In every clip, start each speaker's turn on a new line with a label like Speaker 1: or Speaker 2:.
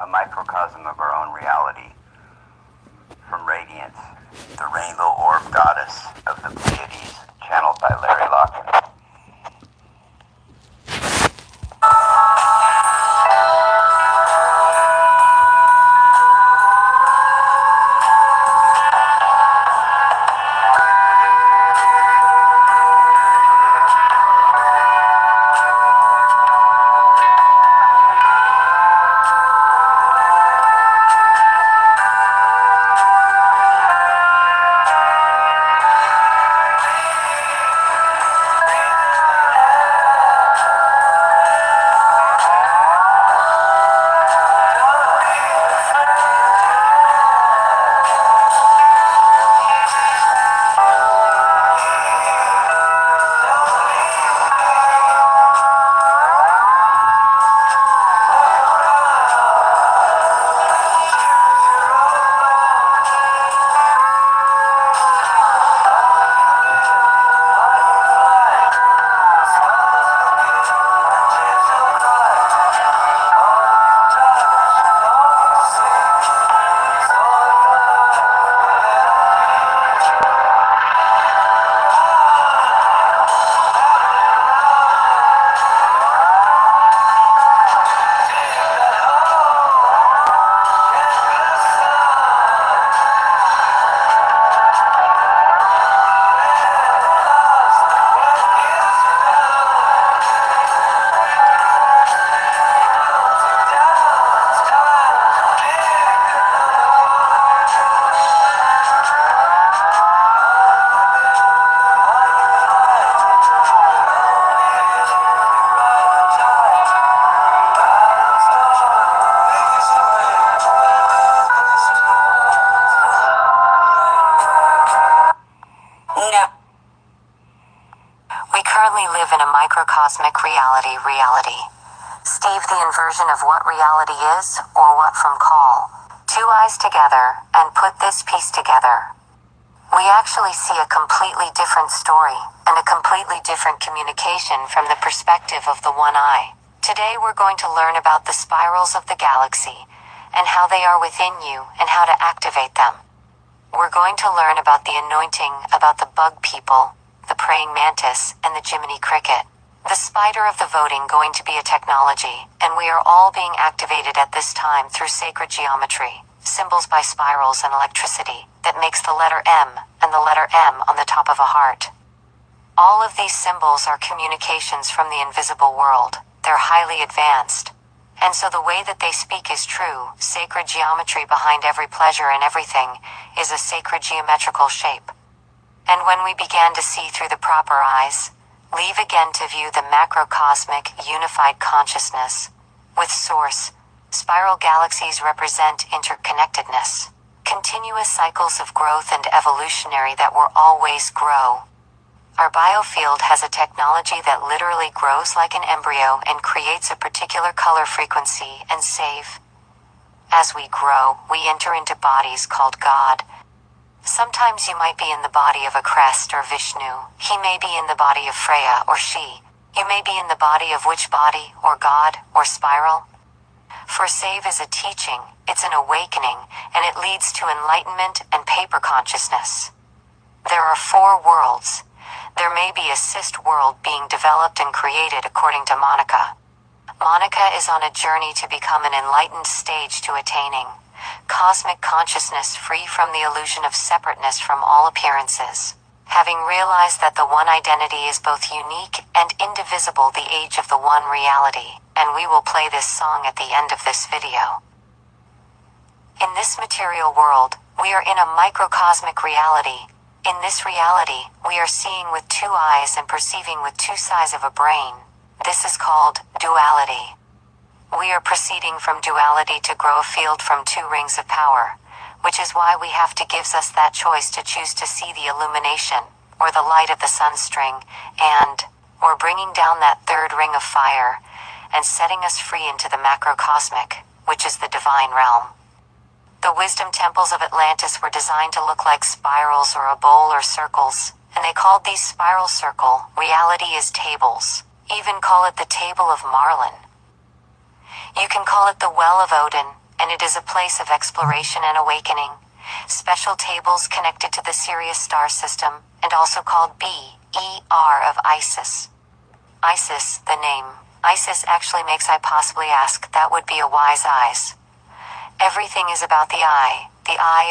Speaker 1: a microcosm of our own reality. From Radiance, the Rainbow Orb Goddess of the Pleiades, channeled by Larry Locken.
Speaker 2: We currently live in a microcosmic reality. Steve the inversion of what reality is, or what from call. Two eyes together, and put this piece together. We actually see a completely different story, and a completely different communication from the perspective of the one eye. Today we're going to learn about the spirals of the galaxy, and how they are within you, and how to activate them. We're going to learn about the anointing, about the bug people, the praying mantis, and the Jiminy cricket. The spider of the voting going to be a technology, and we are all being activated at this time through sacred geometry, symbols by spirals and electricity, that makes the letter M, and the letter M on the top of a heart. All of these symbols are communications from the invisible world. They're highly advanced. And so the way that they speak is true. Sacred geometry behind every pleasure and everything is a sacred geometrical shape. And when we began to see through the proper eyes, leave again to view the macrocosmic, unified consciousness. With Source, spiral galaxies represent interconnectedness. Continuous cycles of growth and evolutionary that will always grow. Our biofield has a technology that literally grows like an embryo and creates a particular color frequency and save. As we grow, we enter into bodies called God. Sometimes you might be in the body of a crest or Vishnu. He may be in the body of Freya or she. You may be in the body of which body, or God, or spiral. For save is a teaching, it's an awakening, and it leads to enlightenment and paper consciousness. There are 4 worlds. There may be a 6th world being developed and created according to Monica. Monica is on a journey to become an enlightened stage to attaining cosmic consciousness free from the illusion of separateness from all appearances. Having realized that the one identity is both unique and indivisible, the age of the one reality, and we will play this song at the end of this video. In this material world, we are in a microcosmic reality. In this reality, we are seeing with 2 eyes and perceiving with 2 sides of a brain. This is called duality. We are proceeding from duality to grow a field from 2 rings of power, which is why we have to gives us that choice to choose to see the illumination, or the light of the sun string, or bringing down that 3rd ring of fire, and setting us free into the macrocosmic, which is the divine realm. The wisdom temples of Atlantis were designed to look like spirals or a bowl or circles, and they called these spiral circle. Reality is tables. Even call it the table of Marlin. You can call it the well of Odin, and it is a place of exploration and awakening. Special tables connected to the Sirius star system, and also called B-E-R of Isis. Isis, the name. Isis actually makes I possibly ask, that would be a wise eyes. Everything is about the eye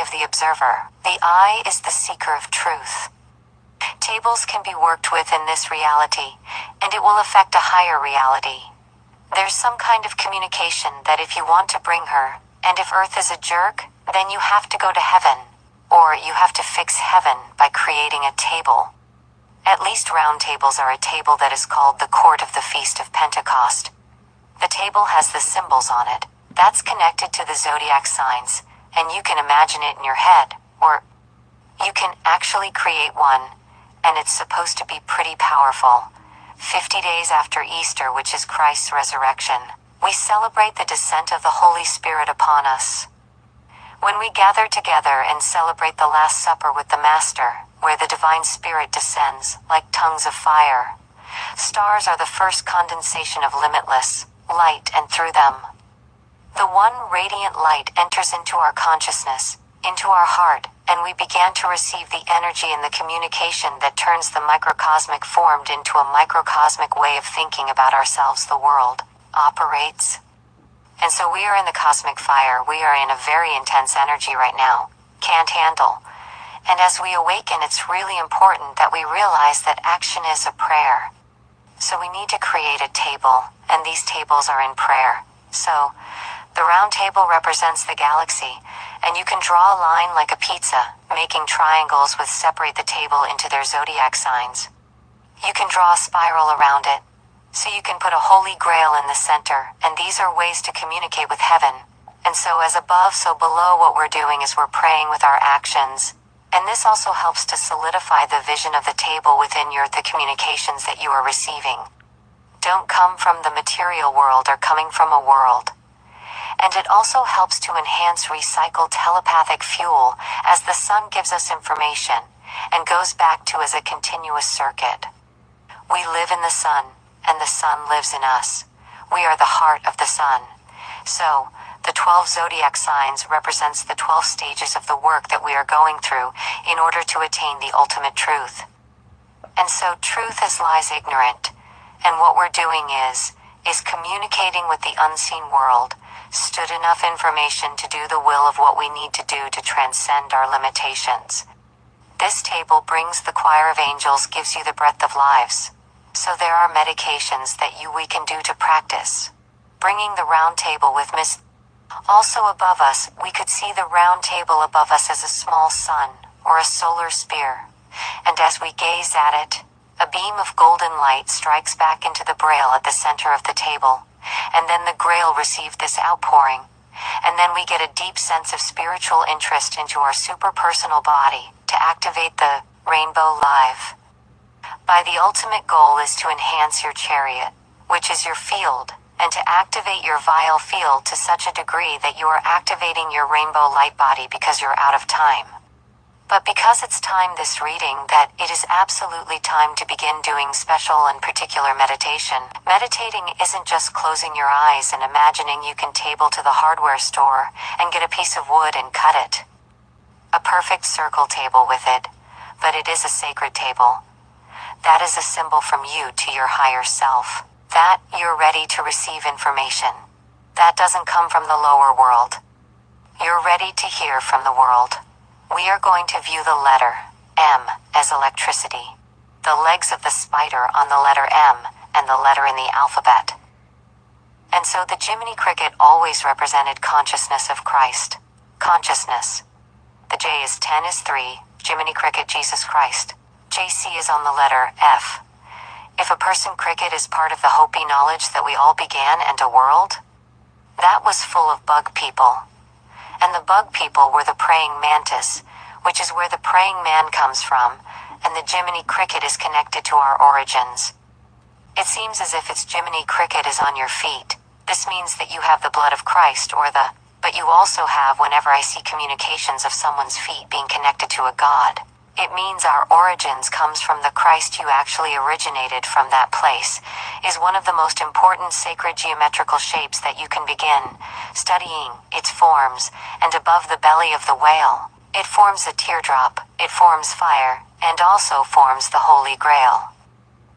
Speaker 2: of the observer. The eye is the seeker of truth. Tables can be worked with in this reality, and it will affect a higher reality. There's some kind of communication that if you want to bring her, and if Earth is a jerk, then you have to go to heaven, or you have to fix heaven by creating a table. At least round tables are a table that is called the Court of the Feast of Pentecost. The table has the symbols on it. That's connected to the zodiac signs, and you can imagine it in your head, or you can actually create one, and it's supposed to be pretty powerful. 50 days after Easter, which is Christ's resurrection, we celebrate the descent of the Holy Spirit upon us. When we gather together and celebrate the Last Supper with the Master, where the Divine Spirit descends like tongues of fire, stars are the first condensation of limitless light, and through them, the one radiant light enters into our consciousness, into our heart, and we began to receive the energy and the communication that turns the microcosmic formed into a microcosmic way of thinking about ourselves. The world operates. And so we are in the cosmic fire. We are in a very intense energy right now. Can't handle. And as we awaken, it's really important that we realize that action is a prayer. So we need to create a table, and these tables are in prayer. So the round table represents the galaxy, and you can draw a line like a pizza, making triangles with separate the table into their zodiac signs. You can draw a spiral around it, so you can put a holy grail in the center, and these are ways to communicate with heaven. And so as above, so below, what we're doing is we're praying with our actions. And this also helps to solidify the vision of the table within the communications that you are receiving. Don't come from the material world or coming from a world. And it also helps to enhance recycled telepathic fuel as the sun gives us information and goes back to as a continuous circuit. We live in the sun, and the sun lives in us. We are the heart of the sun. So, the 12 zodiac signs represents the 12 stages of the work that we are going through in order to attain the ultimate truth. And so truth is lies ignorant, and what we're doing is communicating with the unseen world, stood enough information to do the will of what we need to do to transcend our limitations. This table brings the choir of angels, gives you the breath of lives. So there are medications that we can do to practice. Bringing the round table with Miss. Also above us, we could see the round table above us as a small sun, or a solar spear. And as we gaze at it, a beam of golden light strikes back into the braille at the center of the table. And then the grail received this outpouring. And then we get a deep sense of spiritual interest into our super-personal body to activate the rainbow live. By the ultimate goal is to enhance your chariot, which is your field, and to activate your vile field to such a degree that you are activating your rainbow light body because you're out of time. But because it's time this reading that it is absolutely time to begin doing special and particular meditation. Meditating isn't just closing your eyes and imagining you can table to the hardware store and get a piece of wood and cut it. A perfect circle table with it, but it is a sacred table. That is a symbol from you to your higher self. That you're ready to receive information. That doesn't come from the lower world. You're ready to hear from the world. We are going to view the letter M as electricity, the legs of the spider on the letter M, and the letter in the alphabet. And so the Jiminy Cricket always represented consciousness of Christ. Consciousness. The J is 10 is 3, Jiminy Cricket Jesus Christ. JC is on the letter F. If a person cricket is part of the Hopi knowledge that we all began and a world, that was full of bug people. And the bug people were the praying mantis, which is where the praying man comes from, and the Jiminy Cricket is connected to our origins. It seems as if it's Jiminy Cricket is on your feet. This means that you have the blood of Christ, but you also have, whenever I see communications of someone's feet being connected to a god, It means our origins comes from the Christ you actually originated from that place, is one of the most important sacred geometrical shapes that you can begin studying its forms, and above the belly of the whale, it forms a teardrop, it forms fire, and also forms the Holy Grail.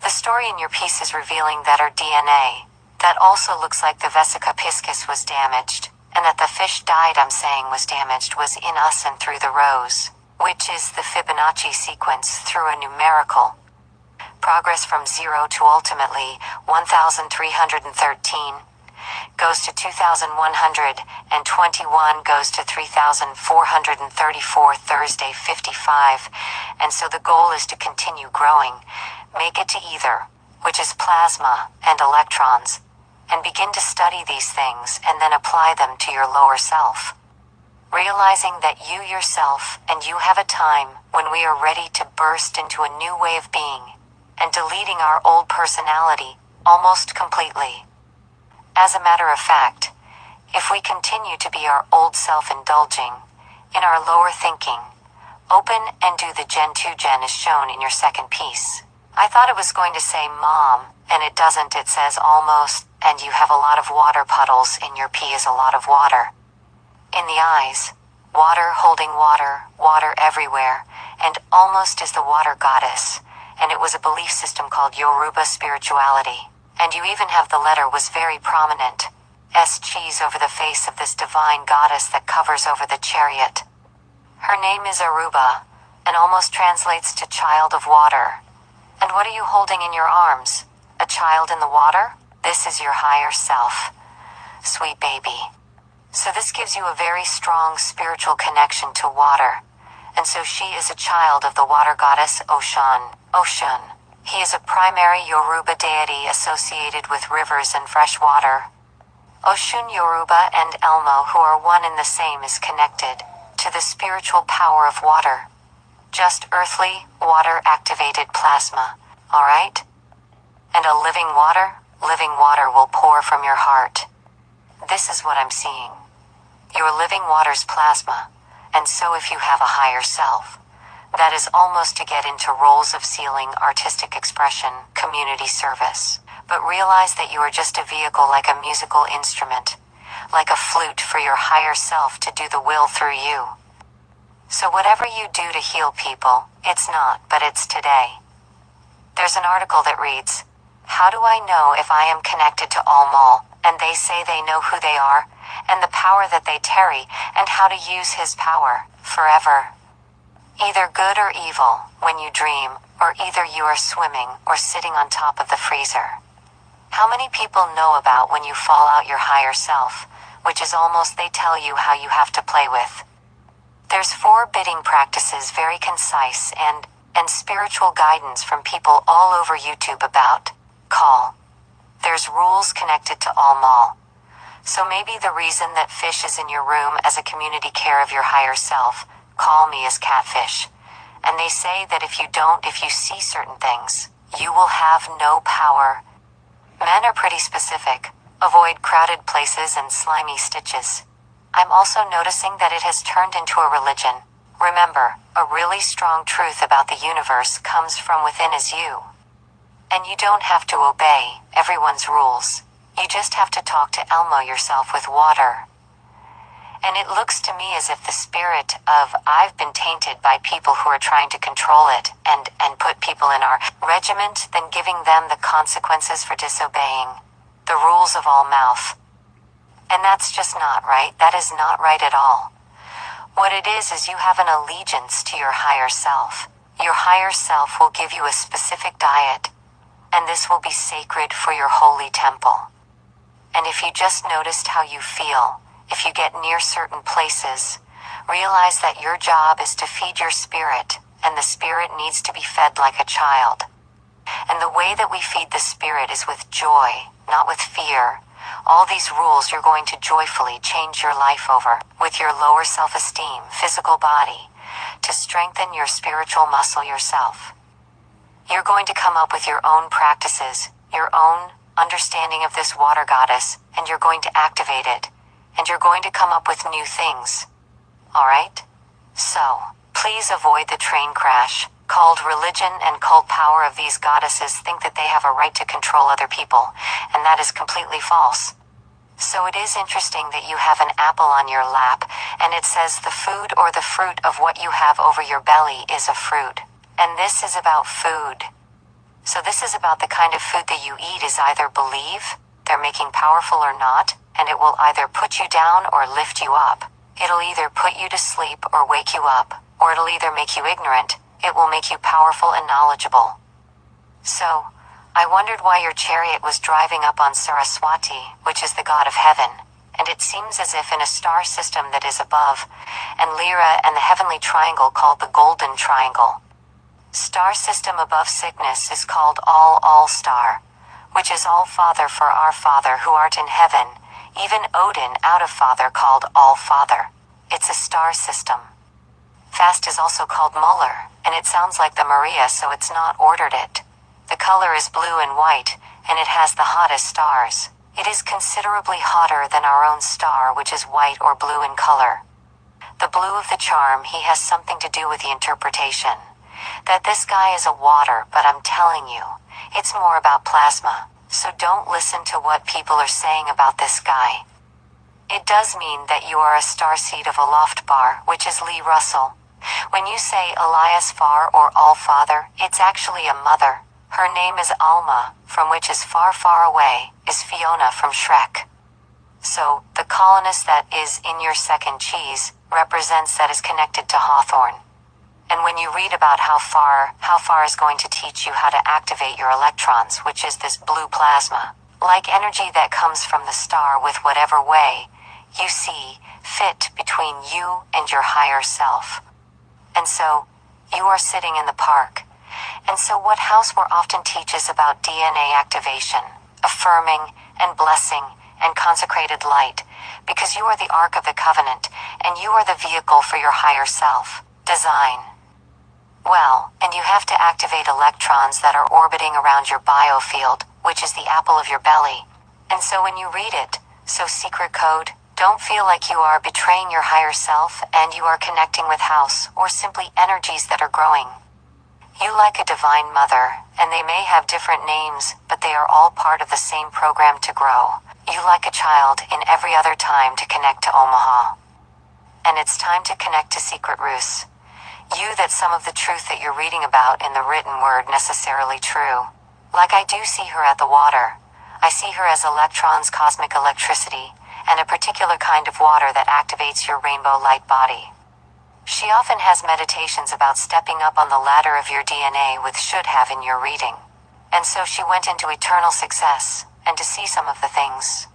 Speaker 2: The story in your piece is revealing that our DNA, that also looks like the vesica piscis was damaged, and that the fish died I'm saying was damaged was in us and through the rose, which is the Fibonacci sequence through a numerical progress from 0 to ultimately 1313, goes to 2121, goes to 3434, Thursday 55, and so the goal is to continue growing, make it to either, which is plasma and electrons, and begin to study these things and then apply them to your lower self. Realizing that you yourself and you have a time when we are ready to burst into a new way of being, and deleting our old personality almost completely. As a matter of fact, if we continue to be our old self indulging in our lower thinking, open and do the Gen 2 Gen is shown in your second piece. I thought it was going to say mom, and it doesn't, it says almost, and you have a lot of water puddles in your pee is a lot of water. In the eyes, water holding water, water everywhere, and almost is the water goddess, and it was a belief system called Yoruba spirituality. And you even have the letter was very prominent. S cheese over the face of this divine goddess that covers over the chariot. Her name is Aruba, and almost translates to child of water. And what are you holding in your arms? A child in the water? This is your higher self. Sweet baby. So this gives you a very strong spiritual connection to water. And so she is a child of the water goddess Oshun. Oshun. He is a primary Yoruba deity associated with rivers and fresh water. Oshun Yoruba and Elmo, who are one and the same, is connected to the spiritual power of water. Just earthly, water-activated plasma, alright? And a living water will pour from your heart. This is what I'm seeing. Your living water's plasma, and so if you have a higher self, that is almost to get into roles of sealing, artistic expression, community service. But realize that you are just a vehicle, like a musical instrument, like a flute for your higher self to do the will through you. So whatever you do to heal people, it's not, but it's today. There's an article that reads, how do I know if I am connected to All-Mall, and they say they know who they are, and the power that they carry, and how to use his power, forever. Either good or evil, when you dream, or either you are swimming or sitting on top of the freezer. How many people know about when you fall out your higher self, which is almost they tell you how you have to play with. There's 4 bidding practices, very concise, and spiritual guidance from people all over YouTube about call. There's rules connected to All-Mall. So maybe the reason that fish is in your room as a community care of your higher self, call me as catfish. And they say that if you see certain things, you will have no power. Men are pretty specific. Avoid crowded places and slimy stitches. I'm also noticing that it has turned into a religion. Remember, a really strong truth about the universe comes from within as you. And you don't have to obey everyone's rules. You just have to talk to Elmo yourself with water. And it looks to me as if the spirit of I've been tainted by people who are trying to control it and put people in our regiment, then giving them the consequences for disobeying the rules of all mouth. And that's just not right. That is not right at all. What it is you have an allegiance to your higher self. Your higher self will give you a specific diet, and this will be sacred for your holy temple. And if you just noticed how you feel, if you get near certain places, realize that your job is to feed your spirit, and the spirit needs to be fed like a child. And the way that we feed the spirit is with joy, not with fear. All these rules you're going to joyfully change your life over, with your lower self-esteem, physical body, to strengthen your spiritual muscle yourself. You're going to come up with your own practices, your own understanding of this water goddess, and you're going to activate it. And you're going to come up with new things. Alright? So, Please avoid the train crash. Called religion and cult power of these goddesses think that they have a right to control other people, and that is completely false. So it is interesting that you have an apple on your lap, and it says the food or the fruit of what you have over your belly is a fruit. And this is about food. So this is about the kind of food that you eat is either believe they're making powerful or not, and it will either put you down or lift you up. It'll either put you to sleep or wake you up, or it'll either make you ignorant, it will make you powerful and knowledgeable. So, I wondered why your chariot was driving up on Saraswati, which is the god of heaven, and it seems as if in a star system that is above, and Lyra and the heavenly triangle called the Golden Triangle. Star system above sickness is called All-Star, which is All-Father for our Father who art in heaven, even Odin out of Father called All-Father. It's a star system. Fast is also called Muller, and it sounds like the Maria, so it's not ordered it. The color is blue and white, and it has the hottest stars. It is considerably hotter than our own star, which is white or blue in color. The blue of the charm, he has something to do with the interpretation. That this guy is a water, but I'm telling you, it's more about plasma. So don't listen to what people are saying about this guy. It does mean that you are a starseed of a loft bar, which is Lee Russell. When you say Elias Far or All-Father, it's actually a mother. Her name is Alma, from which is far, far away, is Fiona from Shrek. So, the colonist that is in your second cheese represents that is connected to Hawthorne. And when you read about how far is going to teach you how to activate your electrons, which is this blue plasma, like energy that comes from the star with whatever way you see fit between you and your higher self. And so, you are sitting in the park. And so what house more often teaches about DNA activation, affirming and blessing and consecrated light, because you are the Ark of the Covenant, and you are the vehicle for your higher self, design. Well, and you have to activate electrons that are orbiting around your biofield, which is the apple of your belly. And so when you read it, so secret code, don't feel like you are betraying your higher self and you are connecting with house or simply energies that are growing. You like a divine mother, and they may have different names, but they are all part of the same program to grow. You like a child in every other time to connect to Omaha. And it's time to connect to Secret Rus. You that some of the truth that you're reading about in the written word necessarily true. Like I do see her at the water. I see her as electrons, cosmic electricity, and a particular kind of water that activates your rainbow light body. She often has meditations about stepping up on the ladder of your DNA with should have in your reading. And so she went into eternal success, and to see some of the things.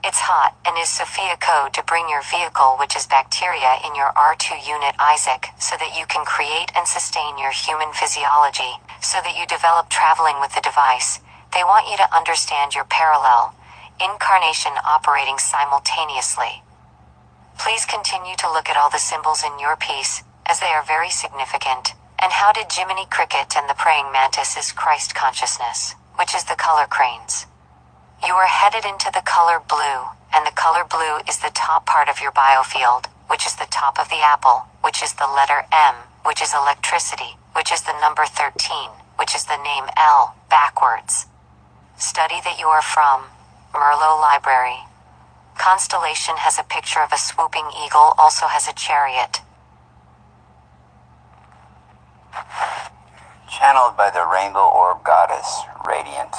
Speaker 2: It's hot, and is Sophia code to bring your vehicle, which is bacteria, in your R2 unit Isaac, so that you can create and sustain your human physiology, so that you develop traveling with the device. They want you to understand your parallel, incarnation operating simultaneously. Please continue to look at all the symbols in your piece, as they are very significant. And how did Jiminy Cricket and the praying mantis is Christ consciousness, which is the color cranes. You are headed into the color blue, and the color blue is the top part of your biofield, which is the top of the apple, which is the letter M, which is electricity, which is the number 13, which is the name L, backwards. Study that you are from Merlot Library. Constellation has a picture of a swooping eagle, also has a chariot.
Speaker 1: Channeled by the Rainbow Orb Goddess, Radiance.